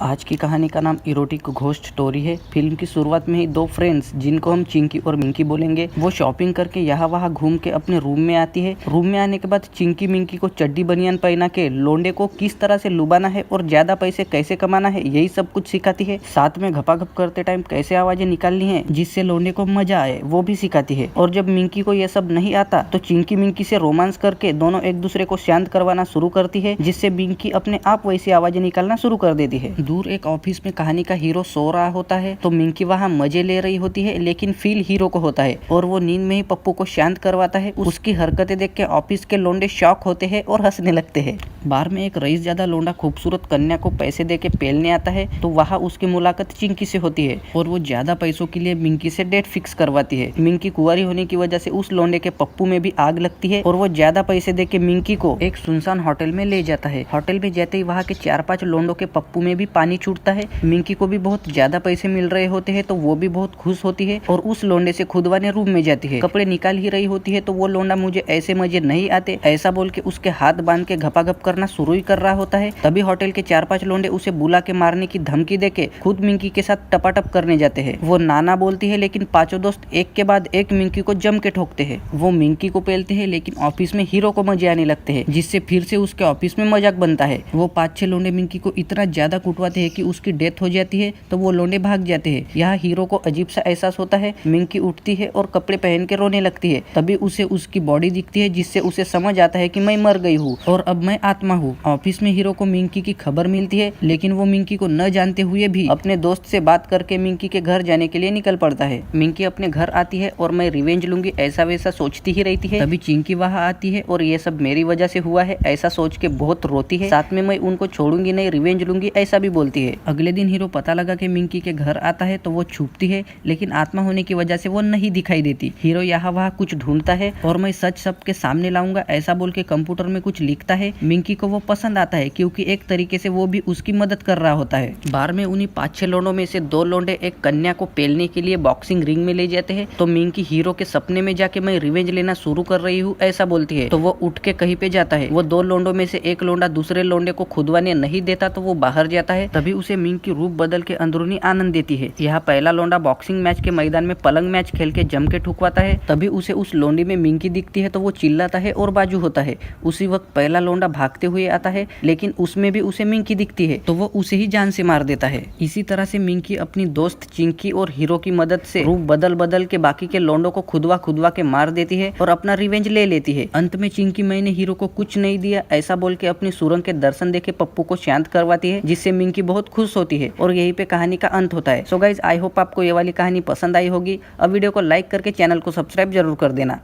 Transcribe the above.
आज की कहानी का नाम इरोटिक घोस्ट स्टोरी है। फिल्म की शुरुआत में ही दो फ्रेंड्स, जिनको हम चिंकी और मिंकी बोलेंगे, वो शॉपिंग करके यहाँ वहाँ घूम के अपने रूम में आती है। रूम में आने के बाद चिंकी मिंकी को चड्डी बनियान पहना के लोंडे को किस तरह से लुभाना है और ज्यादा पैसे कैसे कमाना है यही सब कुछ सिखाती है। साथ में घपाघप करते टाइम कैसे आवाजें निकालनी है जिससे लोंडे को मजा आए वो भी सिखाती है। और जब मिंकी को ये सब नहीं आता तो चिंकी मिंकी से रोमांस करके दोनों एक दूसरे को शांत करवाना शुरू करती है, जिससे मिंकी अपने आप वैसी आवाजें निकालना शुरू कर देती है। दूर एक ऑफिस में कहानी का हीरो सो रहा होता है तो मिंकी वहाँ मजे ले रही होती है, लेकिन फील हीरो को होता है और वो नींद में ही पप्पू को शांत करवाता है। उसकी हरकतें देख के ऑफिस के लोंडे शॉक होते हैं और हंसने लगते हैं। बार में एक रईस ज्यादा लोंडा खूबसूरत कन्या को पैसे दे के पेलने आता है तो वहाँ उसकी मुलाकात चिंकी से होती है और वो ज्यादा पैसों के लिए मिंकी से डेट फिक्स करवाती है। मिंकी कुंवारी होने की वजह से उस लोंडे के पप्पू में भी आग लगती है और वो ज्यादा पैसे दे के मिंकी को एक सुनसान होटल में ले जाता है। होटल में जाते ही वहाँ के 4-5 लोंडों के पप्पू में भी पानी छूटता है। मिंकी को भी बहुत ज्यादा पैसे मिल रहे होते हैं तो वो भी बहुत खुश होती है और उस लोंडे से खुदवाने रूम में जाती है। कपड़े निकाल ही रही होती है तो वो लोंडा मुझे ऐसे मजे नहीं आते ऐसा बोल के उसके हाथ बांध के घपाघप करना शुरू ही कर रहा होता है। तभी होटल के 4-5 लोंडे उसे बुला के मारने की धमकी देके खुद मिंकी के साथ टपाटप करने जाते हैं। वो नाना बोलती है लेकिन पांचों दोस्त एक के बाद एक मिंकी को जम के ठोकते हैं। वो मिंकी को पेलते हैं लेकिन ऑफिस में हीरो को मजे आने लगते हैं, जिससे फिर से उसके ऑफिस में मजाक बनता है। वो 5-6 लोंडे मिंकी को इतना ज्यादा कुटवाते हैं कि उसकी डेथ हो जाती है तो वो लोंडे भाग जाते हैं। यहाँ हीरो को अजीब सा एहसास होता है। मिंकी उठती है और कपड़े पहन के रोने लगती है। तभी उसे उसकी बॉडी दिखती है, जिससे उसे समझ आता है कि मैं मर गई हूँ और अब मैं आत्मा हूँ। ऑफिस में हीरो को मिंकी की खबर मिलती है, लेकिन वो मिंकी को न जानते हुए भी अपने दोस्त से बात करके मिंकी के घर जाने के लिए निकल पड़ता है। मिंकी अपने घर आती है और मैं रिवेंज लूंगी ऐसा वैसा सोचती ही रहती है। तभी चिंकी वहाँ आती है और ये सब मेरी वजह से हुआ है ऐसा सोच के बहुत रोती है। साथ में मैं उनको छोड़ूंगी नहीं, रिवेंज लूंगी ऐसा भी बोलती है। अगले दिन हीरो पता लगा कि मिंकी के घर आता है तो वो छुपती है, लेकिन आत्मा होने की वजह से वो नहीं दिखाई देती। हीरो यहाँ वहाँ कुछ ढूंढता है और मैं सच सबके सामने लाऊंगा ऐसा बोल के कंप्यूटर में कुछ लिखता है। मिंकी को वो पसंद आता है क्योंकि एक तरीके से वो भी उसकी मदद कर रहा होता है। बार में उन्हीं 5-6 लोंडों में से 2 लोंडे एक कन्या को पेलने के लिए बॉक्सिंग रिंग में ले जाते हैं तो मिंकी हीरो के सपने में जाके मैं रिवेंज लेना शुरू कर रही हूँ ऐसा बोलती है तो वो उठ के कहीं पे जाता है। वो 2 लोंडों में से एक लोंडा दूसरे लोंडे को खुदवाने नहीं देता तो वो बाहर जाता है। तभी उसे मिंकी रूप बदल के अंदरूनी आनंद देती है। यहाँ पहला लोंडा बॉक्सिंग मैच के मैदान में पलंग मैच खेल के जम के ठुकवाता है। तभी उसे उस लोंडी में मिंकी दिखती है तो वो चिल्लाता है और बाजू होता है। उसी वक्त पहला लोंडा भागते हुए आता है, लेकिन उसमें भी उसे मिंकी दिखती है तो वो उसे ही जान से मार देता है। इसी तरह से मिंकी अपनी दोस्त चिंकी और हीरो की मदद से रूप बदल बदल के बाकी के लोंडों को खुदवा के मार देती है और अपना रिवेंज ले लेती है। अंत में चिंकी मैंने हीरो को कुछ नहीं दिया ऐसा बोल के अपनी सुरंग के दर्शन देके पप्पू को शांत करवाती है, जिससे मिंकी बहुत खुश होती है और यहीं पे कहानी का अंत होता है। सो गाइज, आई होप आपको ये वाली कहानी पसंद आई होगी। अब वीडियो को लाइक करके चैनल को सब्सक्राइब जरूर कर देना।